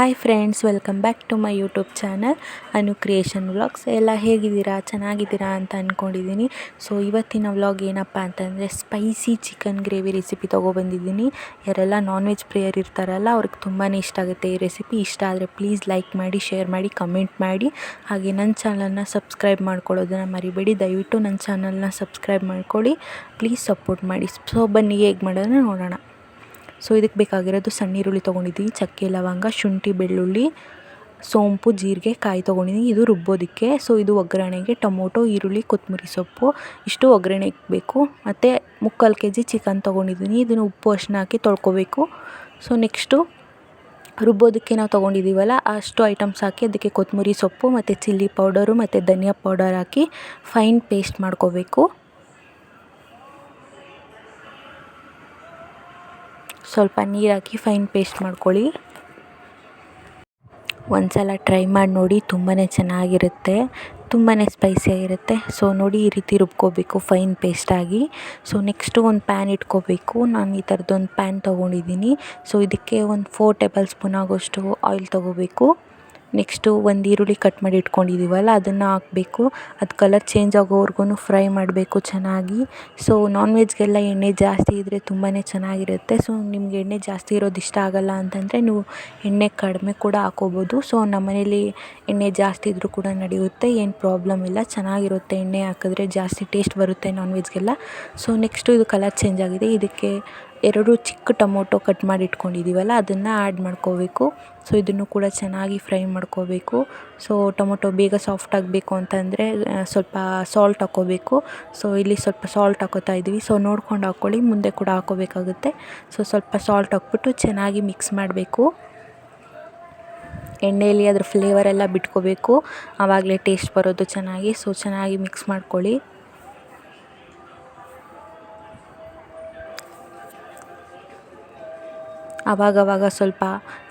Hi friends, welcome back to my YouTube channel Anu creation vlogs. ಎಲ್ಲ ಹೇಗಿದ್ದೀರಾ? ಚೆನ್ನಾಗಿದ್ದೀರಾ ಅಂತ ಅಂದ್ಕೊಂಡಿದ್ದೀನಿ. ಸೊ ಇವತ್ತಿನ ವ್ಲಾಗ್ ಏನಪ್ಪ ಅಂತಂದರೆ ಸ್ಪೈಸಿ ಚಿಕನ್ ಗ್ರೇವಿ ರೆಸಿಪಿ ತೊಗೊಬಂದಿದ್ದೀನಿ. ಯಾರೆಲ್ಲ ನಾನ್ ವೆಜ್ ಪ್ರೇಯರ್ ಇರ್ತಾರಲ್ಲ ಅವ್ರಿಗೆ ತುಂಬಾ ಇಷ್ಟ ಆಗುತ್ತೆ ಈ ರೆಸಿಪಿ. ಇಷ್ಟ ಆದರೆ ಪ್ಲೀಸ್ ಲೈಕ್ ಮಾಡಿ, ಶೇರ್ ಮಾಡಿ, ಕಮೆಂಟ್ ಮಾಡಿ. ಹಾಗೆ ನನ್ನ ಚಾನಲ್ನ ಸಬ್ಸ್ಕ್ರೈಬ್ ಮಾಡ್ಕೊಳ್ಳೋದನ್ನು ಮರಿಬೇಡಿ. ದಯವಿಟ್ಟು ನನ್ನ ಚಾನಲ್ನ ಸಬ್ಸ್ಕ್ರೈಬ್ ಮಾಡ್ಕೊಳ್ಳಿ, ಪ್ಲೀಸ್ ಸಪೋರ್ಟ್ ಮಾಡಿ. ಸೊ ಬನ್ನಿ ಹೇಗೆ ಮಾಡೋದನ್ನ ನೋಡೋಣ. ಸೊ ಇದಕ್ಕೆ ಬೇಕಾಗಿರೋದು ಸಣ್ಣ ಈರುಳ್ಳಿ ತೊಗೊಂಡಿದ್ದೀನಿ, ಚಕ್ಕೆ ಲವಂಗ, ಶುಂಠಿ ಬೆಳ್ಳುಳ್ಳಿ, ಸೋಂಪು, ಜೀರಿಗೆ, ಕಾಯಿ ತೊಗೊಂಡಿದ್ದೀನಿ. ಇದು ರುಬ್ಬೋದಕ್ಕೆ. ಸೊ ಇದು ಒಗ್ಗರಣೆಗೆ ಟೊಮೊಟೊ, ಈರುಳ್ಳಿ, ಕೊತ್ತಂಬರಿ ಸೊಪ್ಪು ಇಷ್ಟು ಒಗ್ಗರಣೆಗೆ ಬೇಕು. ಮತ್ತು 3/4 kg ಚಿಕನ್ ತೊಗೊಂಡಿದ್ದೀನಿ. ಇದನ್ನು ಉಪ್ಪು ಅರಿಶಿನ ಹಾಕಿ ತೊಳ್ಕೊಬೇಕು. ಸೊ ನೆಕ್ಸ್ಟು ರುಬ್ಬೋದಕ್ಕೆ ನಾವು ತೊಗೊಂಡಿದ್ದೀವಲ್ಲ ಅಷ್ಟು ಐಟಮ್ಸ್ ಹಾಕಿ ಅದಕ್ಕೆ ಕೊತ್ತಂಬರಿ ಸೊಪ್ಪು ಮತ್ತು ಚಿಲ್ಲಿ ಪೌಡರು ಮತ್ತು ಧನಿಯಾ ಪೌಡರ್ ಹಾಕಿ ಫೈನ್ ಪೇಸ್ಟ್ ಮಾಡ್ಕೋಬೇಕು. ಸ್ವಲ್ಪ ನೀರು ಹಾಕಿ ಫೈನ್ ಪೇಸ್ಟ್ ಮಾಡ್ಕೊಳ್ಳಿ. ಒಂದ್ಸಲ ಟ್ರೈ ಮಾಡಿ ನೋಡಿ, ತುಂಬಾ ಚೆನ್ನಾಗಿರುತ್ತೆ, ತುಂಬಾ ಸ್ಪೈಸಿಯಾಗಿರುತ್ತೆ. ಸೊ ನೋಡಿ ಈ ರೀತಿ ರುಬ್ಕೋಬೇಕು ಫೈನ್ ಪೇಸ್ಟಾಗಿ. ಸೊ ನೆಕ್ಸ್ಟು ಒಂದು ಪ್ಯಾನ್ ಇಟ್ಕೋಬೇಕು. ನಾನು ಈ ಥರದ್ದೊಂದು ಪ್ಯಾನ್ ತೊಗೊಂಡಿದ್ದೀನಿ. ಸೊ ಇದಕ್ಕೆ ಒಂದು 4 ಟೇಬಲ್ ಸ್ಪೂನ್ ಆಗೋಷ್ಟು ಆಯಿಲ್ ತೊಗೋಬೇಕು. ನೆಕ್ಸ್ಟು ಒಂದು ಈರುಳ್ಳಿ ಕಟ್ ಮಾಡಿ ಇಟ್ಕೊಂಡಿದ್ದೀವಲ್ಲ ಅದನ್ನು ಹಾಕಬೇಕು. ಅದು ಕಲರ್ ಚೇಂಜ್ ಆಗೋವರೆಗೂ ಫ್ರೈ ಮಾಡಬೇಕು ಚೆನ್ನಾಗಿ. ಸೊ ನಾನ್ ವೆಜ್ಗೆಲ್ಲ ಎಣ್ಣೆ ಜಾಸ್ತಿ ಇದ್ದರೆ ತುಂಬಾ ಚೆನ್ನಾಗಿರುತ್ತೆ. ಸೊ ನಿಮ್ಗೆ ಎಣ್ಣೆ ಜಾಸ್ತಿ ಇರೋದು ಇಷ್ಟ ಆಗೋಲ್ಲ ಅಂತಂದರೆ ನೀವು ಎಣ್ಣೆ ಕಡಿಮೆ ಕೂಡ ಹಾಕೋಬೋದು. ಸೊ ನಮ್ಮನೇಲಿ ಎಣ್ಣೆ ಜಾಸ್ತಿ ಇದ್ದರೂ ಕೂಡ ನಡೆಯುತ್ತೆ, ಏನು ಪ್ರಾಬ್ಲಮ್ ಇಲ್ಲ, ಚೆನ್ನಾಗಿರುತ್ತೆ. ಎಣ್ಣೆ ಹಾಕಿದ್ರೆ ಜಾಸ್ತಿ ಟೇಸ್ಟ್ ಬರುತ್ತೆ ನಾನ್ ವೆಜ್ಗೆಲ್ಲ. ಸೊ ನೆಕ್ಸ್ಟು ಇದು ಕಲರ್ ಚೇಂಜ್ ಆಗಿದೆ. ಇದಕ್ಕೆ 2 ಚಿಕ್ಕ ಟೊಮೊಟೊ ಕಟ್ ಮಾಡಿ ಇಟ್ಕೊಂಡಿದ್ದೀವಲ್ಲ ಅದನ್ನು ಆ್ಯಡ್ ಮಾಡ್ಕೋಬೇಕು. ಸೊ ಇದನ್ನು ಕೂಡ ಚೆನ್ನಾಗಿ ಫ್ರೈ ಮಾಡ್ಕೋಬೇಕು. ಸೊ ಟೊಮೊಟೊ ಬೇಗ ಸಾಫ್ಟ್ ಆಗಬೇಕು ಅಂತಂದರೆ ಸ್ವಲ್ಪ ಸಾಲ್ಟ್ ಹಾಕ್ಕೋಬೇಕು. ಸೊ ಇಲ್ಲಿ ಸ್ವಲ್ಪ ಸಾಲ್ಟ್ ಹಾಕ್ಕೋತಾ ಇದ್ದೀವಿ. ಸೊ ನೋಡ್ಕೊಂಡು ಹಾಕ್ಕೊಳ್ಳಿ, ಮುಂದೆ ಕೂಡ ಹಾಕ್ಕೋಬೇಕಾಗುತ್ತೆ. ಸೊ ಸ್ವಲ್ಪ ಸಾಲ್ಟ್ ಹಾಕ್ಬಿಟ್ಟು ಚೆನ್ನಾಗಿ ಮಿಕ್ಸ್ ಮಾಡಬೇಕು. ಎಣ್ಣೆಯಲ್ಲಿ ಅದ್ರ ಫ್ಲೇವರೆಲ್ಲ ಬಿಟ್ಕೋಬೇಕು, ಆವಾಗಲೇ ಟೇಸ್ಟ್ ಬರೋದು ಚೆನ್ನಾಗಿ. ಸೊ ಚೆನ್ನಾಗಿ ಮಿಕ್ಸ್ ಮಾಡ್ಕೊಳ್ಳಿ. ಆವಾಗವಾಗ ಸ್ವಲ್ಪ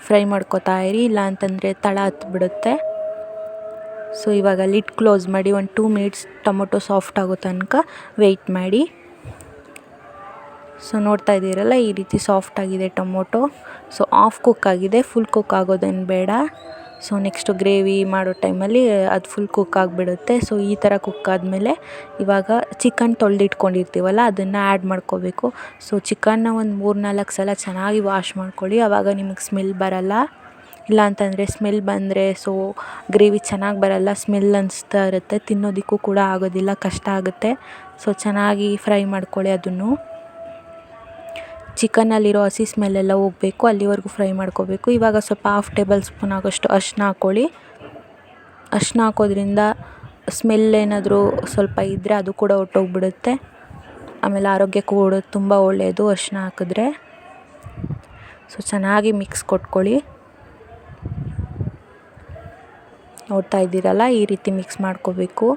ಫ್ರೈ ಮಾಡ್ಕೋತಾ ಇರಿ, ಇಲ್ಲ ಅಂತಂದರೆ ತಳ ಹತ್ಬಿಡುತ್ತೆ. ಸೊ ಇವಾಗ ಲಿಡ್ ಕ್ಲೋಸ್ ಮಾಡಿ ಒಂದು 2 ಮಿನಿಟ್ಸ್ ಟೊಮೊಟೊ ಸಾಫ್ಟ್ ಆಗೋ ತನಕ ವೆಯ್ಟ್ ಮಾಡಿ. ಸೊ ನೋಡ್ತಾ ಇದ್ದೀರಲ್ಲ ಈ ರೀತಿ ಸಾಫ್ಟ್ ಆಗಿದೆ ಟೊಮೊಟೊ. ಸೊ ಹಾಫ್ ಕುಕ್ ಆಗಿದೆ, ಫುಲ್ ಕುಕ್ ಆಗೋದೇನು ಬೇಡ. ಸೊ ನೆಕ್ಸ್ಟು ಗ್ರೇವಿ ಮಾಡೋ ಟೈಮಲ್ಲಿ ಅದು ಫುಲ್ ಕುಕ್ ಆಗಿಬಿಡುತ್ತೆ. ಸೊ ಈ ಥರ ಕುಕ್ ಆದಮೇಲೆ ಇವಾಗ ಚಿಕನ್ ತೊಳೆದಿಟ್ಕೊಂಡಿರ್ತೀವಲ್ಲ ಅದನ್ನು ಆ್ಯಡ್ ಮಾಡ್ಕೋಬೇಕು. ಸೊ ಚಿಕನ್ನ ಒಂದು 3-4 ಸಲ ಚೆನ್ನಾಗಿ ವಾಶ್ ಮಾಡ್ಕೊಳ್ಳಿ, ಆವಾಗ ನಿಮಗೆ ಸ್ಮೆಲ್ ಬರಲ್ಲ. ಇಲ್ಲ ಅಂತಂದರೆ ಸ್ಮೆಲ್ ಬಂದರೆ ಸೊ ಗ್ರೇವಿ ಚೆನ್ನಾಗಿ ಬರಲ್ಲ, ಸ್ಮೆಲ್ ಅನಿಸ್ತಾ ಇರುತ್ತೆ, ತಿನ್ನೋದಕ್ಕೂ ಕೂಡ ಆಗೋದಿಲ್ಲ, ಕಷ್ಟ ಆಗುತ್ತೆ. ಸೊ ಚೆನ್ನಾಗಿ ಫ್ರೈ ಮಾಡ್ಕೊಳ್ಳಿ. ಅದನ್ನು ಚಿಕನ್ನಲ್ಲಿರೋ ಹಸಿ ಸ್ಮೆಲ್ಲೆಲ್ಲ ಹೋಗಬೇಕು, ಅಲ್ಲಿವರೆಗೂ ಫ್ರೈ ಮಾಡ್ಕೋಬೇಕು. ಇವಾಗ ಸ್ವಲ್ಪ 1/2 ಟೇಬಲ್ ಸ್ಪೂನ್ ಆಗೋಷ್ಟು ಅರಿಶಿನ ಹಾಕ್ಕೊಳ್ಳಿ. ಅರಿಶಿನ ಹಾಕೋದ್ರಿಂದ ಸ್ಮೆಲ್ ಏನಾದರೂ ಸ್ವಲ್ಪ ಇದ್ದರೆ ಅದು ಕೂಡ ಹೊರ್ಟೋಗ್ಬಿಡುತ್ತೆ. ಆಮೇಲೆ ಆರೋಗ್ಯಕ್ಕೂ ಕೂಡ ತುಂಬ ಒಳ್ಳೆಯದು ಅರಿಶಿನ ಹಾಕಿದ್ರೆ. ಸೊ ಚೆನ್ನಾಗಿ ಮಿಕ್ಸ್ ಕೊಟ್ಕೊಳ್ಳಿ. ನೋಡ್ತಾ ಇದ್ದೀರಲ್ಲ ಈ ರೀತಿ ಮಿಕ್ಸ್ ಮಾಡ್ಕೋಬೇಕು.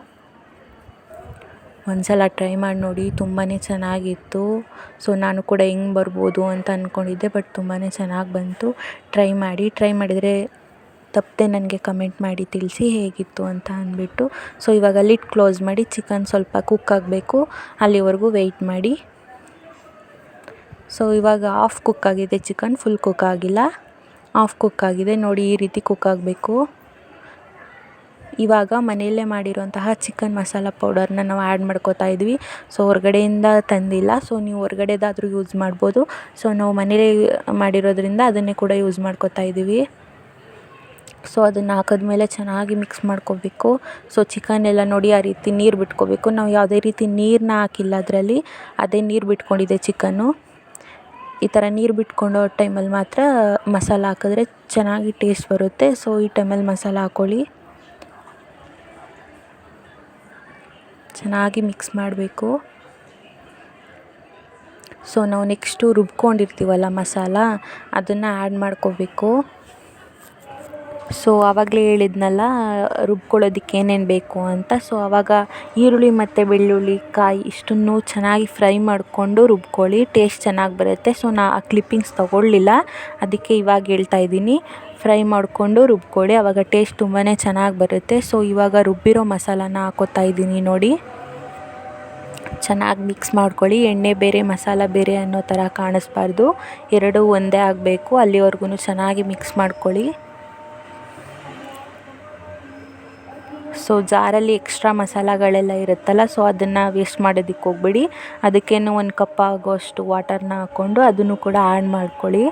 ಒಂದ್ಸಲ ಟ್ರೈ ಮಾಡಿ ನೋಡಿ, ತುಂಬಾ ಚೆನ್ನಾಗಿತ್ತು. ಸೊ ನಾನು ಕೂಡ ಹೆಂಗೆ ಬರ್ಬೋದು ಅಂತ ಅಂದ್ಕೊಂಡಿದ್ದೆ, ಬಟ್ ತುಂಬಾ ಚೆನ್ನಾಗಿ ಬಂತು. ಟ್ರೈ ಮಾಡಿದರೆ ತಪ್ಪದೆ ನನಗೆ ಕಮೆಂಟ್ ಮಾಡಿ ತಿಳಿಸಿ ಹೇಗಿತ್ತು ಅಂತ ಅಂದ್ಬಿಟ್ಟು. ಸೊ ಇವಾಗ ಲಿಡ್ ಕ್ಲೋಸ್ ಮಾಡಿ ಚಿಕನ್ ಸ್ವಲ್ಪ ಕುಕ್ ಆಗಬೇಕು, ಅಲ್ಲಿವರೆಗೂ ವೆಯ್ಟ್ ಮಾಡಿ. ಸೊ ಇವಾಗ ಹಾಫ್ ಕುಕ್ ಆಗಿದೆ ಚಿಕನ್, ಫುಲ್ ಕುಕ್ ಆಗಿಲ್ಲ, ಹಾಫ್ ಕುಕ್ ಆಗಿದೆ ನೋಡಿ, ಈ ರೀತಿ ಕುಕ್ ಆಗಬೇಕು. ಇವಾಗ ಮನೆಯಲ್ಲೇ ಮಾಡಿರೋಂತಹ ಚಿಕನ್ ಮಸಾಲ ಪೌಡರ್ನ ನಾವು ಆ್ಯಡ್ ಮಾಡ್ಕೋತಾ ಇದ್ವಿ. ಸೊ ಹೊರಗಡೆಯಿಂದ ತಂದಿಲ್ಲ, ಸೊ ನೀವು ಹೊರಗಡೆದಾದರೂ ಯೂಸ್ ಮಾಡ್ಬೋದು. ಸೊ ನಾವು ಮನೇಲೇ ಮಾಡಿರೋದ್ರಿಂದ ಅದನ್ನೇ ಕೂಡ ಯೂಸ್ ಮಾಡ್ಕೋತಾ ಇದ್ದೀವಿ. ಸೊ ಅದನ್ನು ಹಾಕಿದ್ಮೇಲೆ ಚೆನ್ನಾಗಿ ಮಿಕ್ಸ್ ಮಾಡ್ಕೋಬೇಕು. ಸೊ ಚಿಕನ್ ಎಲ್ಲ ನೋಡಿ ಆ ರೀತಿ ನೀರು ಬಿಟ್ಕೋಬೇಕು. ನಾವು ಯಾವುದೇ ರೀತಿ ನೀರನ್ನ ಹಾಕಿಲ್ಲ ಅದರಲ್ಲಿ, ಅದೇ ನೀರು ಬಿಟ್ಕೊಂಡಿದೆ ಚಿಕನ್ನು. ಈ ಥರ ನೀರು ಬಿಟ್ಕೊಂಡು ಟೈಮಲ್ಲಿ ಮಾತ್ರ ಮಸಾಲ ಹಾಕಿದ್ರೆ ಚೆನ್ನಾಗಿ ಟೇಸ್ಟ್ ಬರುತ್ತೆ. ಸೊ ಈ ಟೈಮಲ್ಲಿ ಮಸಾಲ ಹಾಕ್ಕೊಳ್ಳಿ, ಚೆನ್ನಾಗಿ ಮಿಕ್ಸ್ ಮಾಡಬೇಕು. ಸೊ ನಾವು ನೆಕ್ಸ್ಟು ರುಬ್ಕೊಂಡಿರ್ತೀವಲ್ಲ ಮಸಾಲ, ಅದನ್ನು ಆ್ಯಡ್ ಮಾಡ್ಕೋಬೇಕು. ಸೊ ಆವಾಗಲೇ ಹೇಳಿದ್ನಲ್ಲ ರುಬ್ಕೊಳ್ಳೋದಕ್ಕೆ ಏನೇನು ಬೇಕು ಅಂತ. ಸೊ ಆವಾಗ ಈರುಳ್ಳಿ ಮತ್ತು ಬೆಳ್ಳುಳ್ಳಿ, ಕಾಯಿ ಇಷ್ಟನ್ನು ಚೆನ್ನಾಗಿ ಫ್ರೈ ಮಾಡಿಕೊಂಡು ರುಬ್ಕೊಳ್ಳಿ, ಟೇಸ್ಟ್ ಚೆನ್ನಾಗಿ ಬರುತ್ತೆ. ಸೊ ನಾ ಆ ಕ್ಲಿಪ್ಪಿಂಗ್ಸ್ ತೊಗೊಳ್ಳಿಲ್ಲ, ಅದಕ್ಕೆ ಇವಾಗ ಹೇಳ್ತಾ ಇದ್ದೀನಿ. ಫ್ರೈ ಮಾಡಿಕೊಂಡು ರುಬ್ಕೊಳ್ಳಿ, ಆವಾಗ ಟೇಸ್ಟ್ ತುಂಬಾ ಚೆನ್ನಾಗಿ ಬರುತ್ತೆ. ಸೊ ಇವಾಗ ರುಬ್ಬಿರೋ ಮಸಾಲಾನ ಹಾಕ್ಕೋತಾ ಇದ್ದೀನಿ ನೋಡಿ. ಚೆನ್ನಾಗಿ ಮಿಕ್ಸ್ ಮಾಡ್ಕೊಳ್ಳಿ. ಎಣ್ಣೆ ಬೇರೆ ಮಸಾಲ ಬೇರೆ ಅನ್ನೋ ಥರ ಕಾಣಿಸ್ಬಾರ್ದು, ಎರಡೂ ಒಂದೇ ಆಗಬೇಕು. ಅಲ್ಲಿವರೆಗೂ ಚೆನ್ನಾಗಿ ಮಿಕ್ಸ್ ಮಾಡ್ಕೊಳ್ಳಿ. ಸೊ ಜಾರಲ್ಲಿ ಎಕ್ಸ್ಟ್ರಾ ಮಸಾಲಗಳೆಲ್ಲ ಇರುತ್ತಲ್ಲ, ಸೊ ಅದನ್ನು ವೇಸ್ಟ್ ಮಾಡೋದಕ್ಕೆ ಹೋಗ್ಬೇಡಿ. ಅದಕ್ಕೇನು 1 ಕಪ್ ಆಗೋಷ್ಟು ವಾಟರ್ನ ಹಾಕ್ಕೊಂಡು ಅದನ್ನು ಕೂಡ ಆ್ಯಡ್ ಮಾಡ್ಕೊಳ್ಳಿ.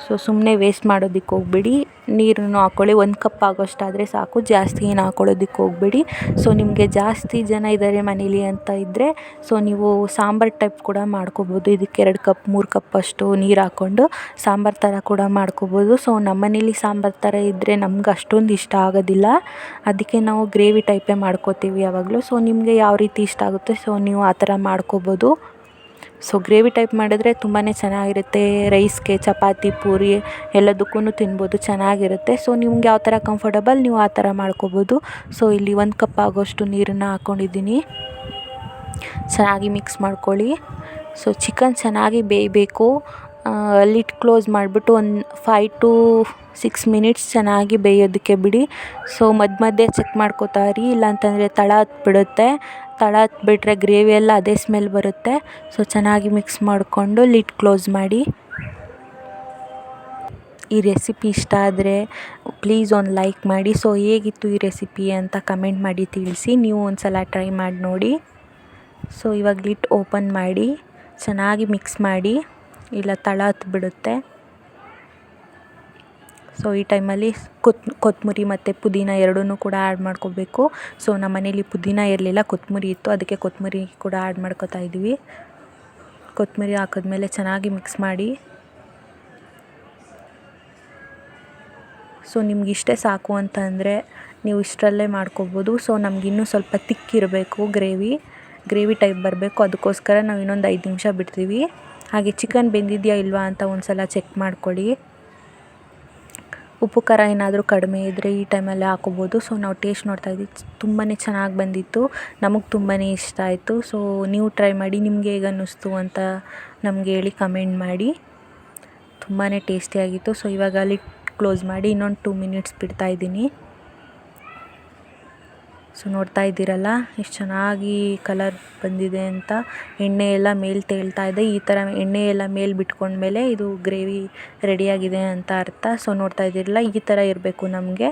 ಸೊ ಸುಮ್ಮನೆ ವೇಸ್ಟ್ ಮಾಡೋದಕ್ಕೆ ಹೋಗ್ಬೇಡಿ, ನೀರನ್ನು ಹಾಕ್ಕೊಳ್ಳಿ. 1 ಕಪ್ ಆಗೋಷ್ಟಾದರೆ ಸಾಕು, ಜಾಸ್ತಿ ಏನು ಹಾಕ್ಕೊಳ್ಳೋದಕ್ಕೆ ಹೋಗಬೇಡಿ. ಸೊ ನಿಮಗೆ ಜಾಸ್ತಿ ಜನ ಇದ್ದಾರೆ ಮನೇಲಿ ಅಂತ ಇದ್ದರೆ ಸೊ ನೀವು ಸಾಂಬಾರು ಟೈಪ್ ಕೂಡ ಮಾಡ್ಕೋಬೋದು. ಇದಕ್ಕೆ 2 ಕಪ್ 3 ಕಪ್ ಅಷ್ಟು ನೀರು ಹಾಕ್ಕೊಂಡು ಸಾಂಬಾರು ಥರ ಕೂಡ ಮಾಡ್ಕೋಬೋದು. ಸೊ ನಮ್ಮ ಮನೇಲಿ ಸಾಂಬಾರು ಥರ ಇದ್ದರೆ ನಮ್ಗೆ ಅಷ್ಟೊಂದು ಇಷ್ಟ ಆಗೋದಿಲ್ಲ, ಅದಕ್ಕೆ ನಾವು ಗ್ರೇವಿ ಟೈಪೇ ಮಾಡ್ಕೋತೀವಿ ಯಾವಾಗಲೂ. ಸೊ ನಿಮಗೆ ಯಾವ ರೀತಿ ಇಷ್ಟ ಆಗುತ್ತೆ ಸೊ ನೀವು ಆ ಥರ ಮಾಡ್ಕೋಬೋದು. ಸೊ ಗ್ರೇವಿ ಟೈಪ್ ಮಾಡಿದ್ರೆ ತುಂಬಾ ಚೆನ್ನಾಗಿರುತ್ತೆ. ರೈಸ್ಗೆ, ಚಪಾತಿ, ಪೂರಿ ಎಲ್ಲದಕ್ಕೂ ತಿನ್ಬೋದು, ಚೆನ್ನಾಗಿರುತ್ತೆ. ಸೊ ನಿಮ್ಗೆ ಯಾವ ಥರ ಕಂಫರ್ಟಬಲ್ ನೀವು ಆ ಥರ ಮಾಡ್ಕೋಬೋದು. ಸೊ ಇಲ್ಲಿ 1 ಕಪ್ ಆಗೋಷ್ಟು ನೀರನ್ನು ಹಾಕ್ಕೊಂಡಿದ್ದೀನಿ. ಚೆನ್ನಾಗಿ ಮಿಕ್ಸ್ ಮಾಡ್ಕೊಳ್ಳಿ. ಸೊ ಚಿಕನ್ ಚೆನ್ನಾಗಿ ಬೇಯಬೇಕು. ಲಿಡ್ ಕ್ಲೋಸ್ ಮಾಡಿಬಿಟ್ಟು ಒಂದು 5 to 6 ಮಿನಿಟ್ಸ್ ಚೆನ್ನಾಗಿ ಬೇಯೋದಕ್ಕೆ ಬಿಡಿ. ಸೊ ಮಧ್ಯೆ ಚೆಕ್ ಮಾಡ್ಕೋತಾ ಇರಿ, ಇಲ್ಲಾಂತಂದರೆ ತಳ ಹತ್ಬಿಡುತ್ತೆ. ತಳ ಹತ್ಬಿಟ್ರೆ ಗ್ರೇವಿ ಎಲ್ಲ ಅದೇ ಸ್ಮೆಲ್ ಬರುತ್ತೆ. ಸೊ ಚೆನ್ನಾಗಿ ಮಿಕ್ಸ್ ಮಾಡಿಕೊಂಡು ಲಿಡ್ ಕ್ಲೋಸ್ ಮಾಡಿ. ಈ ರೆಸಿಪಿ ಇಷ್ಟ ಆದರೆ ಪ್ಲೀಸ್ ಒಂದು ಲೈಕ್ ಮಾಡಿ. ಸೊ ಹೇಗಿತ್ತು ಈ ರೆಸಿಪಿ ಅಂತ ಕಮೆಂಟ್ ಮಾಡಿ ತಿಳಿಸಿ. ನೀವು ಒಂದು ಸಲ ಟ್ರೈ ಮಾಡಿ ನೋಡಿ. ಸೊ ಇವಾಗ ಲಿಡ್ ಓಪನ್ ಮಾಡಿ ಚೆನ್ನಾಗಿ ಮಿಕ್ಸ್ ಮಾಡಿ, ಇಲ್ಲ ತಳ ಹತ್ಬಿಡುತ್ತೆ. ಸೊ ಈ ಟೈಮಲ್ಲಿ ಕೊತ್ತಂಬರಿ ಮತ್ತು ಪುದೀನ ಎರಡನ್ನೂ ಕೂಡ ಆ್ಯಡ್ ಮಾಡ್ಕೋಬೇಕು. ಸೊ ನಮ್ಮ ಮನೇಲಿ ಪುದೀನ ಇರಲಿಲ್ಲ, ಕೊತ್ತಂಬರಿ ಇತ್ತು, ಅದಕ್ಕೆ ಕೊತ್ತಂಬರಿ ಕೂಡ ಆ್ಯಡ್ ಮಾಡ್ಕೋತಾ ಇದ್ದೀವಿ. ಕೊತ್ತಂಬರಿ ಹಾಕಿದ್ಮೇಲೆ ಚೆನ್ನಾಗಿ ಮಿಕ್ಸ್ ಮಾಡಿ. ಸೊ ನಿಮ್ಗೆ ಇಷ್ಟೇ ಸಾಕು ಅಂತ ಅಂದರೆ ನೀವು ಇಷ್ಟರಲ್ಲೇ ಮಾಡ್ಕೋಬೋದು. ಸೊ ನಮಗಿನ್ನೂ ಸ್ವಲ್ಪ ತಿಕ್ಕಿರಬೇಕು, ಗ್ರೇವಿ ಟೈಪ್ ಬರಬೇಕು. ಅದಕ್ಕೋಸ್ಕರ ನಾವು ಇನ್ನೊಂದು 5 ನಿಮಿಷ ಬಿಡ್ತೀವಿ. ಹಾಗೆ ಚಿಕನ್ ಬೆಂದಿದೆಯಾ ಇಲ್ವಾ ಅಂತ ಒಂದು ಸಲ ಚೆಕ್ ಮಾಡ್ಕೊಳ್ಳಿ. ಉಪ್ಪು ಖಾರ ಏನಾದರೂ ಕಡಿಮೆ ಇದ್ದರೆ ಈ ಟೈಮಲ್ಲಿ ಹಾಕೋಬೋದು. ಸೊ ನಾವು ಟೇಸ್ಟ್ ನೋಡ್ತಾಯಿದ್ವಿ, ತುಂಬಾ ಚೆನ್ನಾಗಿ ಬಂದಿತ್ತು, ನಮಗೆ ತುಂಬಾ ಇಷ್ಟ ಆಯಿತು. ಸೊ ನೀವು ಟ್ರೈ ಮಾಡಿ, ನಿಮಗೆ ಹೇಗೆ ಅನ್ನಿಸ್ತು ಅಂತ ನಮಗೆ ಹೇಳಿ ಕಮೆಂಟ್ ಮಾಡಿ. ತುಂಬಾ ಟೇಸ್ಟಿಯಾಗಿತ್ತು. ಸೊ ಇವಾಗ ಲಿಡ್ ಕ್ಲೋಸ್ ಮಾಡಿ ಇನ್ನೊಂದು 2 ಮಿನಿಟ್ಸ್ ಬಿಡ್ತಾಯಿದ್ದೀನಿ. ಸೊ ನೋಡ್ತಾ ಇದ್ದೀರಲ್ಲ ಎಷ್ಟು ಚೆನ್ನಾಗಿ ಕಲರ್ ಬಂದಿದೆ ಅಂತ. ಎಣ್ಣೆ ಎಲ್ಲ ಮೇಲೆ ತೇಲ್ತಾ ಇದೆ. ಈ ಥರ ಎಣ್ಣೆ ಎಲ್ಲ ಮೇಲೆ ಬಿಟ್ಕೊಂಡ್ಮೇಲೆ ಇದು ಗ್ರೇವಿ ರೆಡಿಯಾಗಿದೆ ಅಂತ ಅರ್ಥ. ಸೊ ನೋಡ್ತಾ ಇದ್ದೀರಲ್ಲ, ಈ ಥರ ಇರಬೇಕು ನಮಗೆ.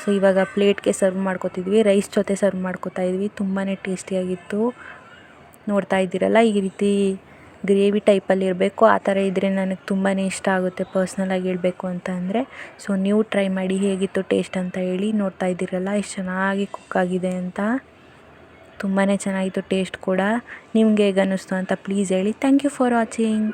ಸೊ ಇವಾಗ ಪ್ಲೇಟ್ಗೆ ಸರ್ವ್ ಮಾಡ್ಕೊತಿದ್ವಿ, ರೈಸ್ ಜೊತೆ ಸರ್ವ್ ಮಾಡ್ಕೊತಾ ಇದ್ವಿ. ತುಂಬಾ ಟೇಸ್ಟಿಯಾಗಿತ್ತು. ನೋಡ್ತಾ ಇದ್ದೀರಲ್ಲ, ಈ ರೀತಿ ಗ್ರೇವಿ ಟೈಪಲ್ಲಿ ಇರಬೇಕು. ಆ ಥರ ಇದ್ದರೆ ನನಗೆ ತುಂಬಾ ಇಷ್ಟ ಆಗುತ್ತೆ ಪರ್ಸ್ನಲಾಗಿ ಹೇಳಬೇಕು ಅಂತ ಅಂದರೆ. ಸೊ ನೀವು ಟ್ರೈ ಮಾಡಿ ಹೇಗಿತ್ತು ಟೇಸ್ಟ್ ಅಂತ ಹೇಳಿ. ನೋಡ್ತಾ ಇದ್ದೀರಲ್ಲ ಎಷ್ಟು ಚೆನ್ನಾಗಿ ಕುಕ್ ಆಗಿದೆ ಅಂತ, ತುಂಬಾ ಚೆನ್ನಾಗಿತ್ತು ಟೇಸ್ಟ್ ಕೂಡ. ನಿಮ್ಗೆ ಹೇಗೆ ಅನ್ನಿಸ್ತು ಅಂತ ಪ್ಲೀಸ್ ಹೇಳಿ. Thank you for watching.